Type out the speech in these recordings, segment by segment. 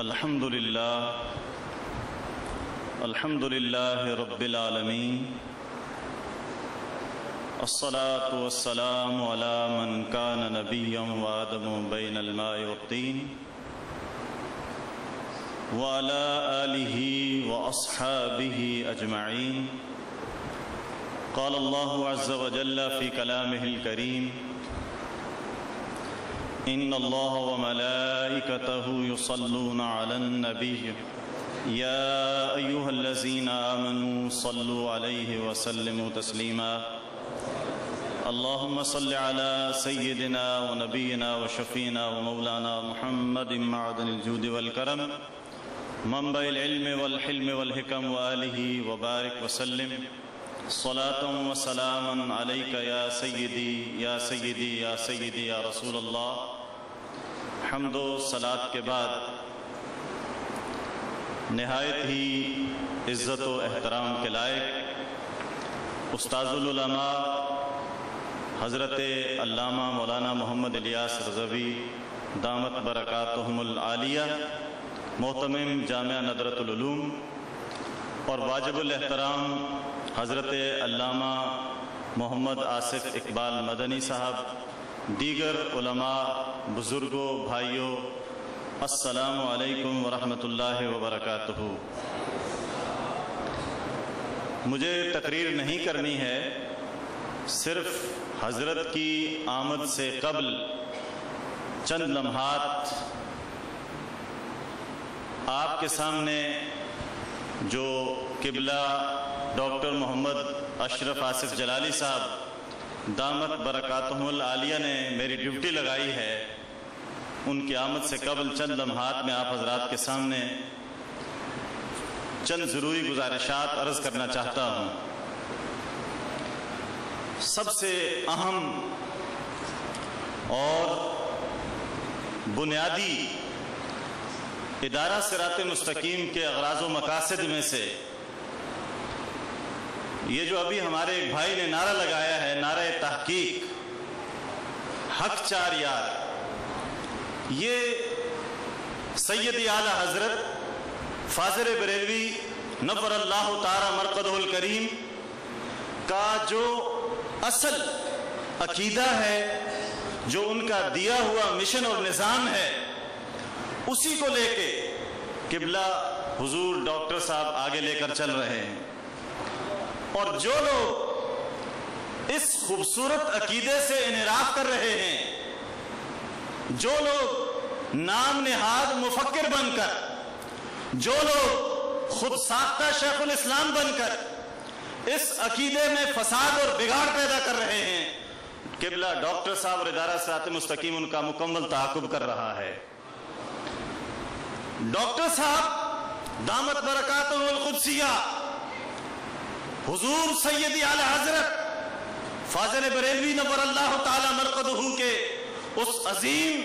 الحمد لله رب العالمين، الصلاة والسلام على من كان نبيا وآدم بين الماء والطين وعلى آله وأصحابه أجمعين. قال الله عز وجل في كلامه الكريم: إن الله وملائكته يصلون على النبي يا أيها الذين آمنوا صلوا عليه وسلموا تسليما. اللهم صل على سيدنا ونبينا وشفينا ومولانا محمد معدن الجود والكرم منبع العلم والحلم والحكم وآله وبارك وسلم صلاة وسلاما عليك يا سيدي يا سيدي يا سيدي يا رسول اللہ. حمد و صلاة کے بعد نہایت ہی عزت و احترام کے لائق استاذ العلماء حضرت علامہ مولانا محمد الیاس رضوی دامت برکاتہم العالیہ، محتمم جامعہ ندرۃ العلوم، اور واجب الاحترام حضرت علامہ محمد آصف اقبال مدنی صاحب، دیگر علماء، بزرگوں، بھائیوں، السلام علیکم ورحمۃ اللہ وبرکاتہ. مجھے تقریر نہیں کرنی ہے، صرف حضرت کی آمد سے قبل چند لمحات آپ کے سامنے جو قبلہ ڈاکٹر محمد اشرف آصف جلالی صاحب دامت برکاتہم العالیہ نے میری ڈیوٹی لگائی ہے، ان کی آمد سے قبل چند لمحات میں آپ حضرات کے سامنے چند ضروری گزارشات عرض کرنا چاہتا ہوں. سب سے اہم اور بنیادی ادارہ صراط مستقیم کے اغراض و مقاصد میں سے یہ جو ابھی ہمارے ایک بھائی نے نعرہ لگایا ہے، نعرہ تحقیق، حق چار یار، یہ سیدی اعلیٰ حضرت فاضل بریلوی نور اللہ تعالی مرقدہ الکریم کا جو اصل عقیدہ ہے، جو ان کا دیا ہوا مشن اور نظام ہے، اسی کو لے کے قبلہ حضور ڈاکٹر صاحب آگے لے کر چل رہے ہیں. اور جو لوگ اس خوبصورت عقیدے سے انحراف کر رہے ہیں، جو لوگ نام نہاد مفکر بن کر، جو لوگ خود ساختہ شیخ الاسلام بن کر اس عقیدے میں فساد اور بگاڑ پیدا کر رہے ہیں، قبلہ ڈاکٹر صاحب اور ادارہ صراط مستقیم ان کا مکمل تعاقب کر رہا ہے. ڈاکٹر صاحب دامت برکاتہ القدسیہ حضور سیدی اعلیٰ حضرت فاضل بریلوی نور اللہ تعالی مرقدہ کے اس عظیم،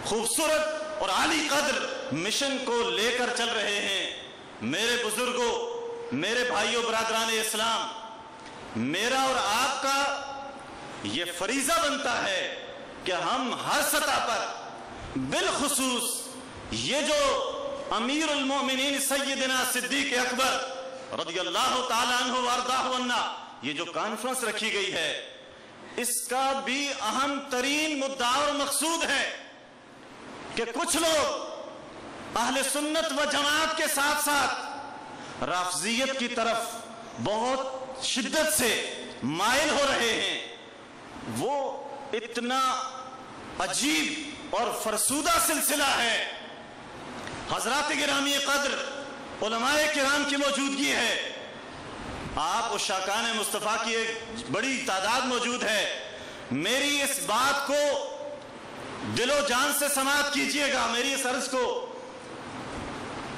خوبصورت اور عالی قدر مشن کو لے کر چل رہے ہیں. میرے بزرگوں، میرے بھائیوں، برادران اسلام، میرا اور آپ کا یہ فریضہ بنتا ہے کہ ہم ہر سطح پر، بالخصوص یہ جو امیر المومنین سیدنا صدیق اکبر رضی اللہ تعالیٰ عنہ وارضاہ عنا، یہ جو کانفرنس رکھی گئی ہے، اس کا بھی اہم ترین مدعا اور مقصود ہے کہ کچھ لوگ اہل سنت و جماعت کے ساتھ ساتھ رافضیت کی طرف بہت شدت سے مائل ہو رہے ہیں. وہ اتنا عجیب اور فرسودہ سلسلہ ہے. حضرات گرامی قدر، علماء کرام کی موجودگی ہے، آپ عشاقان مصطفیٰ کی ایک بڑی تعداد موجود ہے. میری اس بات کو دل و جان سے سماعت کیجئے گا، میری اس عرض کو،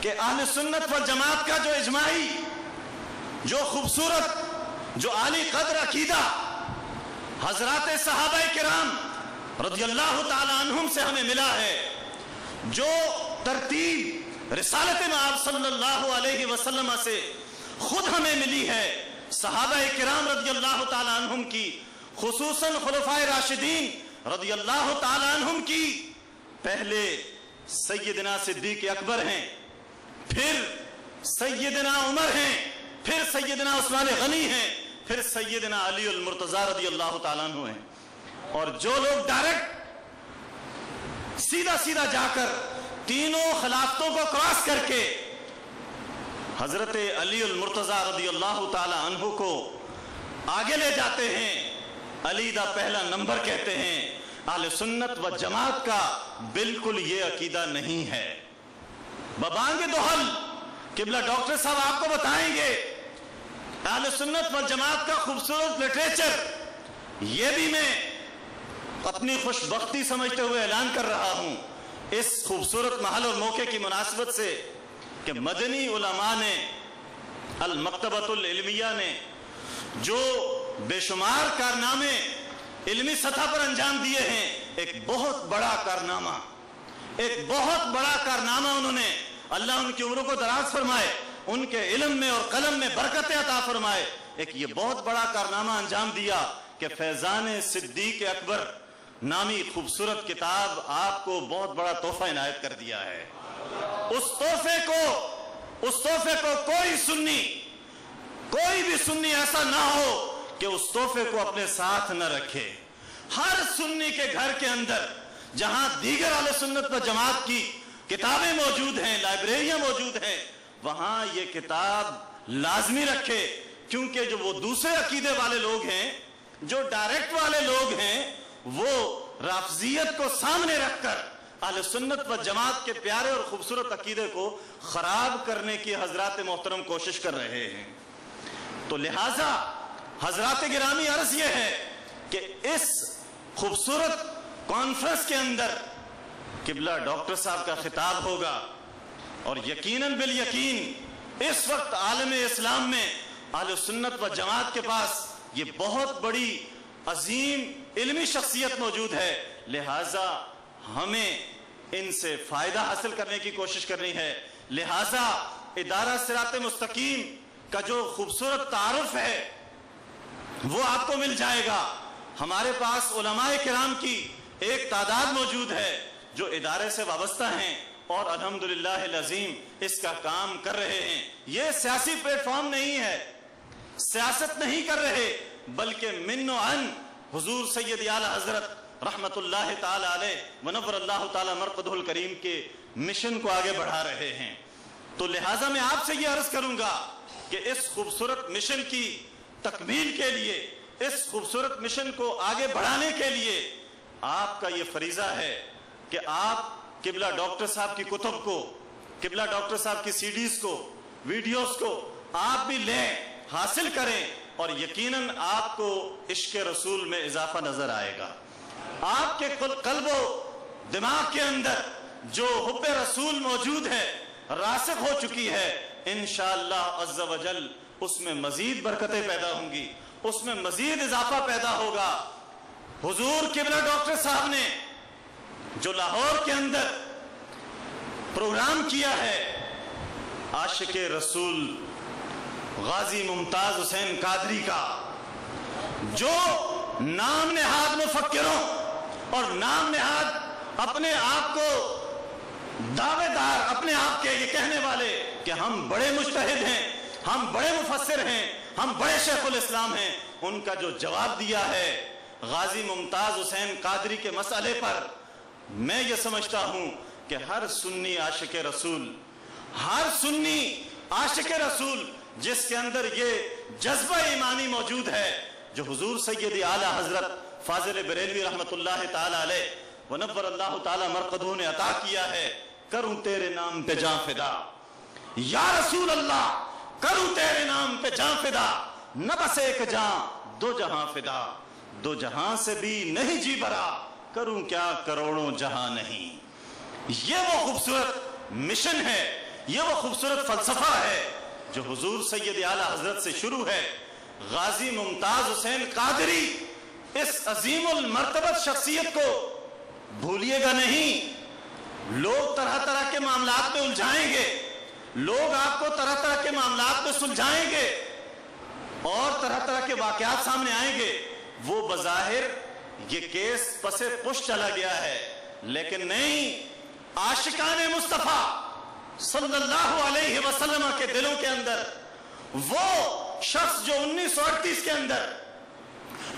کہ اہل سنت والجماعت کا جو اجماعی، جو خوبصورت، جو عالی قدر عقیدہ حضرات صحابہ کرام رضی اللہ تعالی عنہم سے ہمیں ملا ہے، جو ترتیب رسالت مآب صلی اللہ علیہ وسلم سے خود ہمیں ملی ہے، صحابہ کرام رضی اللہ تعالی عنہم کی، خصوصاً خلفائے راشدین رضی اللہ تعالی عنہم کی، پہلے सैयदना सिद्दीक अकबर हैं, फिर सैयदना उमर हैं, फिर सैयदना उस्मान गनी हैं, फिर सैयदना अली अल मुर्तजा रदियल्लाहु ताला अन्हु हैं। और जो लोग डायरेक्ट सीधा सीधा जाकर तीनों खिलाफतों को क्रॉस करके हजरत अली अल मुर्तजा रदियल्लाहु ताला अन्हु को आगे ले जाते हैं, अली दा पहला नंबर कहते हैं, अहले सुन्नत व जमात का बिल्कुल ये अकीदा नहीं है। बबांगे दोहल किबला डॉक्टर साहब आपको बताएंगे अहले सुन्नत व जमात का खूबसूरत लिटरेचर। ये भी मैं अपनी खुशबख्ती समझते हुए ऐलान कर रहा हूं इस खूबसूरत महल और मौके की मुनासिबत से कि मदनी उलमा ने, अल मकतबतुल इल्मिया ने जो बेशुमार कारनामे इल्मी सतह पर अंजाम दिए हैं, एक बहुत बड़ा कारनामा, एक बहुत बड़ा कारनामा उन्होंने, अल्लाह उनकी उम्रों को दराज फरमाए, उनके इल्म में और कलम में बरकतें अता फरमाए, एक ये बहुत बड़ा कारनामा अंजाम दिया कि फैजान सिद्दीक अकबर नामी खूबसूरत किताब आपको बहुत बड़ा तोहफा इनायत कर दिया है। उस तोहफे को कोई भी सुन्नी ऐसा ना हो कि उस तोहफे को अपने साथ न रखे। हर सुन्नी के घर के अंदर जहां दीगर अहले सुन्नत व जमात की किताबें मौजूद हैं, लाइब्रेरियां मौजूद हैं, वहां ये किताब लाजमी रखे, क्योंकि जो वो दूसरे अकीदे वाले लोग हैं, जो डायरेक्ट वाले लोग हैं, वो राफजियत को सामने रखकर अहले सुन्नत व जमात के प्यारे और खूबसूरत अकीदे को खराब करने की हजरात मोहतरम कोशिश कर रहे हैं। तो लिहाजा हजरात गिरामी अर्ज यह है कि इस खूबसूरत कॉन्फ्रेंस के अंदर किबला डॉक्टर साहब का खिताब होगा और यकीनन बिल यकीन इस वक्त आलम इस्लाम में अहले सुन्नत व जमात के पास ये बहुत बड़ी अजीम इल्मी शख्सियत मौजूद है। लिहाजा हमें इनसे फायदा हासिल करने की कोशिश करनी है। लिहाजा इदारा सिराते मुस्तकीम का जो खूबसूरत तारुफ है वो आपको मिल जाएगा। हमारे पास उलमाए किराम की एक तादाद मौजूद है जो इदारे से वाबस्ता हैं और अल्हम्दुलिल्लाह अज़ीम इसका काम कर रहे हैं। ये सियासी प्लेटफॉर्म नहीं है, सियासत नहीं कर रहे, बल्कि मिन्नो अन हुजूर सैयद आला हजरत रहमतुल्लाह ताला अलैह व नव्वरल्लाहु ताला मरक़दहुल करीम के मिशन को आगे बढ़ा रहे हैं। तो लिहाजा मैं आपसे ये अर्ज करूंगा कि इस खूबसूरत मिशन की तकमील के लिए, इस खूबसूरत मिशन को आगे बढ़ाने के लिए आपका ये फरीजा है कि आप किबला डॉक्टर साहब की कुतुब को, किबला डॉक्टर साहब की सीडीज को, वीडियोस को आप भी लें, हासिल करें और यकीनन आपको इश्क रसूल में इजाफा नजर आएगा। आपके कल्बो दिमाग के अंदर जो हुब्बे रसूल मौजूद है, रासिख हो चुकी है, इंशाअल्लाह अज़्ज़ा वजल उसमें मजीद बरकतें पैदा होंगी, उसमें मजीद इजाफा पैदा होगा। हुजूर किबला डॉक्टर साहब ने जो लाहौर के अंदर प्रोग्राम किया है, आशिक़े रसूल गाजी मुमताज हुसैन कादरी का, जो नाम नेहाद मुफक्किरों और नाम नेहाद अपने आप को दावेदार, अपने आप के ये कहने वाले कि हम बड़े मुज्तहिद हैं, हम बड़े मुफस्सिर हैं, हम बड़े शेखुल इस्लाम हैं, उनका जो जवाब दिया है गाजी मुमताज हुसैन कादरी के मसले पर, मैं ये समझता हूं कि हर सुन्नी आशिक़े रसूल, हर सुन्नी आशिक़े रसूल जिसके अंदर ये जज्बा ईमानी मौजूद है जो हुजूर सैयद आला हजरत फाजिल बरेलवी रहमतुल्लाह ताला अलैह व नव्वरल्लाहु ताला मरक़दहू ने अता किया है, करूं तेरे नाम पे जान फिदा या रसूल अल्लाह, करूं तेरे नाम पे जान फिदा, न बस एक जान दो जहां फिदा, दो जहां से भी नहीं जी भरा, करूं क्या करोड़ों जहां नहीं। ये वो खूबसूरत मिशन है, ये वो खूबसूरत फलसफा है जो हुजूर सैयद आला हजरत से शुरू है। गाजी मुमताज हुसैन कादरी इस अजीमुल मर्तबत शख्सियत को भूलिएगा नहीं। लोग तरह तरह के मामलात में उलझाएंगे, लोग आपको तरह तरह के मामलात में सुलझाएंगे और तरह तरह के वाकयात सामने आएंगे। वो बज़ाहिर ये केस पसे पुश चला गया है, लेकिन नहीं, आशिकाने मुस्तफ़ा सल्लल्लाहु अलैहि वसल्लम के दिलों के अंदर वो शख्स जो 1938 के अंदर,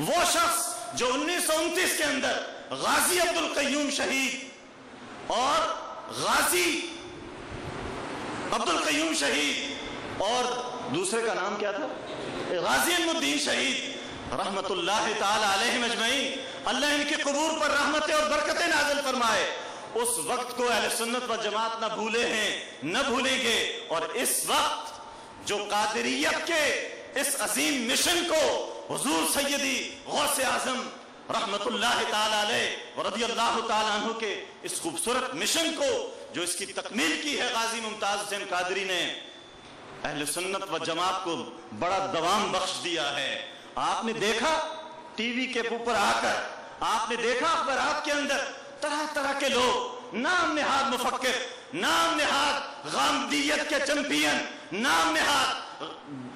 वो शख्स जो 1929 के अंदर गाजी अब्दुल कय्यूम शहीद और गाजी अब्दुल कय्यूम शहीद और दूसरे का नाम क्या था, गाजी इल्मुद्दीन शहीद रहमतुल्लाह ताला अलैहिम अजमईन, अल्लाह इनके कबूर पर रहमतें और बरकतें नाज़िल फरमाए, उस वक्त को अहले सुन्नत व जमात न भूले हैं, न भूलेंगे। और इस वक्त जो कादरियत के इस अजीम मिशन को हुजूर सैयदी गौसे आजम रहमतुल्लाह ताला अलैह व रदियल्लाहु ताला अन्हु के इस खूबसूरत मिशन को जो इसकी तकमील की है गाजी मुमताज हुसैन कादरी ने, अहले सुन्नत व जमात को बड़ा दवाम बख्श दिया है। आपने देखा टीवी के ऊपर आकर, आपने देखा अखबारात के अंदर तरह तरह के लोग, नाम नेहाद मुफक्किर, नाम नेहाद गामदीयत के चैंपियन, नाम नेहाद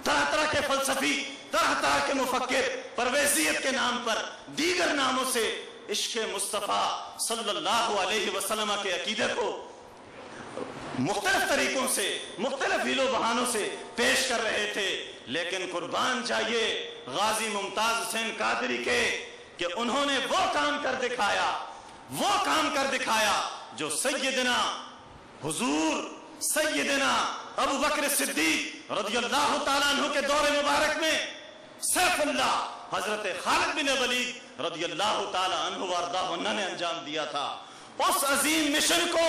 तरह तरह के फलसफी, तरह तरह के मुफक्किर परवेजियत के नाम पर दीगर नामों से इश्क़ मुस्तफ़ा सल्लल्लाहु अलैहि वसल्लम के अकीदे को मुख्तलिफ तरीकों से, मुख्तलिफ हीलो बहानों से पेश कर रहे थे। लेकिन कुर्बान चाहिए गाजी मुमताज हुसैन कादरी के कि उन्होंने वो काम कर दिखाया, वो काम कर दिखाया जो सैयदना हुजूर सैयदना अबू बकर सिद्दीक रदियल्लाहु ताला अन्हु के दौरे मुबारक में सैफुल्लाह हजरत खालिद बिन वलीद रदियल्लाहु ताला अन्हु वारदाहु अन्हु ने अंजाम दिया था। उस अजीम मिशन को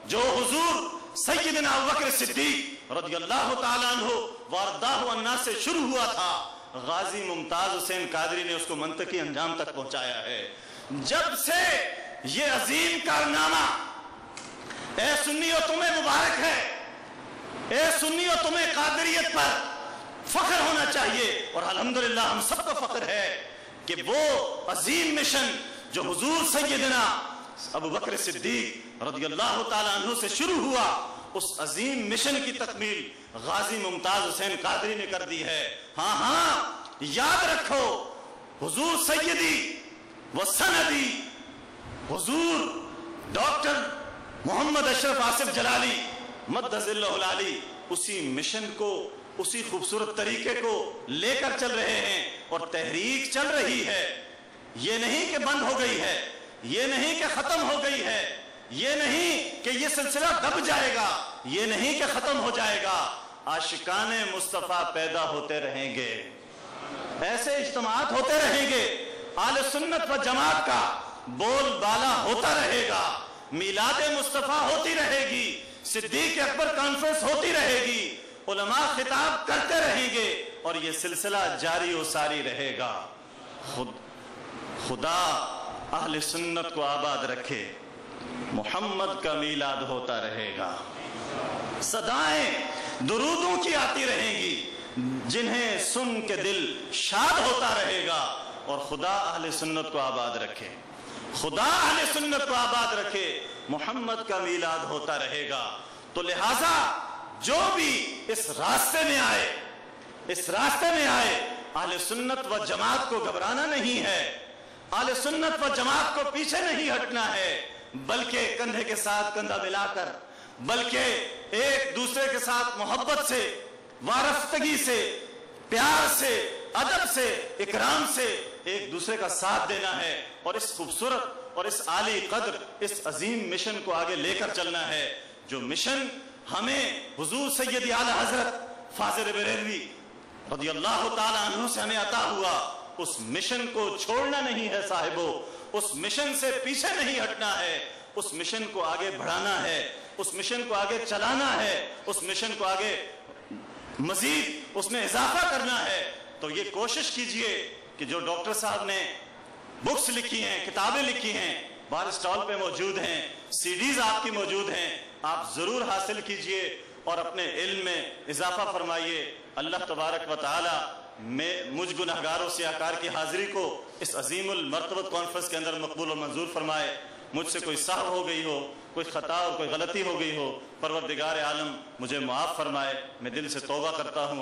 जो हुजूर सैयदना अबू बकर सिद्दीक रदियल्लाहु ताला अन्हु वारदाहु अन्हु से शुरू हुआ था, गाजी मुमताज हुसैन कादरी ने उसको मंतकी अंजाम तक पहुंचाया है। जब से ये अजीम कारनामा, ए सुन्नियों तुम्हें मुबारक है, ए सुन्नियों तुम्हें कादरियत पर फख्र होना चाहिए और अल्हम्दुलिल्लाह हम सबको फख्र है कि वो अजीम मिशन जो हुजूर सैयदना अबू बकर सिद्दीक रदियल्लाहु ताला अन्हु से शुरू हुआ, उस अजीम मिशन की तकमील गाजी मुमताज हुसैन कादरी ने कर दी है। हाँ हाँ, याद रखो हुजूर सैयदी व सनदी हुजूर डॉक्टर मोहम्मद अशरफ आसिफ जलाली मद्दज़िल्लहुल आली उसी मिशन को, उसी खूबसूरत तरीके को लेकर चल रहे हैं और तहरीक चल रही है। ये नहीं कि बंद हो गई है, ये नहीं कि खत्म हो गई है, ये नहीं कि ये सिलसिला दब जाएगा, ये नहीं कि खत्म हो जाएगा। आशिकाने मुस्तफा पैदा होते रहेंगे, ऐसे इज्तिमात होते रहेंगे, आले सुन्नत व जमात का बोलबाला होता रहेगा, मिलादे मुस्तफा होती रहेगी, सिद्दीक अकबर कॉन्फ्रेंस होती रहेगी, उलमा खिताब करते रहेंगे और ये सिलसिला जारी व सारी रहेगा। खुदा अहले सुन्नत को आबाद रखे, मोहम्मद का मीलाद होता रहेगा, सदाएं दुरूदों की आती रहेंगी जिन्हें सुन के दिल शाद होता रहेगा। और खुदा अहले सुन्नत को आबाद रखे, खुदा अहले सुन्नत को आबाद रखे, मोहम्मद का मीलाद होता रहेगा। तो लिहाजा जो भी इस रास्ते में आए, इस रास्ते में आए, अहले सुन्नत व जमात को घबराना नहीं है, अहले सुन्नत व जमात को पीछे नहीं हटना है, बल्कि कंधे के साथ कंधा मिलाकर, बल्कि एक दूसरे के साथ मोहब्बत से, वारफ्तगी से, प्यार से, अदब से, इकराम से एक दूसरे का साथ देना है और इस खूबसूरत और इस आली कद्र, इस अजीम मिशन को आगे लेकर चलना है। जो मिशन हमें हुजूर सैयदी आला हजरत फाज़िल बरेलवी रदियल्लाहु ताला अन्हु से हमें अता हुआ, उस मिशन को छोड़ना नहीं है साहिबो, उस मिशन से पीछे नहीं हटना है, उस मिशन को आगे बढ़ाना है, उस मिशन को आगे चलाना है, उस मिशन को आगे मजीद उसमें इजाफा करना है। तो ये कोशिश कीजिए कि जो डॉक्टर साहब ने बुक्स लिखी हैं, किताबें लिखी हैं, बाहर स्टॉल पे मौजूद हैं, सीडीज आपकी मौजूद हैं, आप जरूर हासिल कीजिए और अपने इल्म में इजाफा फरमाइए। अल्लाह तबारक व तआला में मुझ गुनहगारों से आकार की हाजिरी को इस अजीमुल मर्तबत कॉन्फ्रेंस के अंदर मकबूल और मंजूर फरमाए। मुझसे कोई सहव हो गई हो, कोई खता और कोई गलती हो गई हो, परवरदिगार आलम मुझे माफ फरमाए। मैं दिल से तौबा करता हूँ।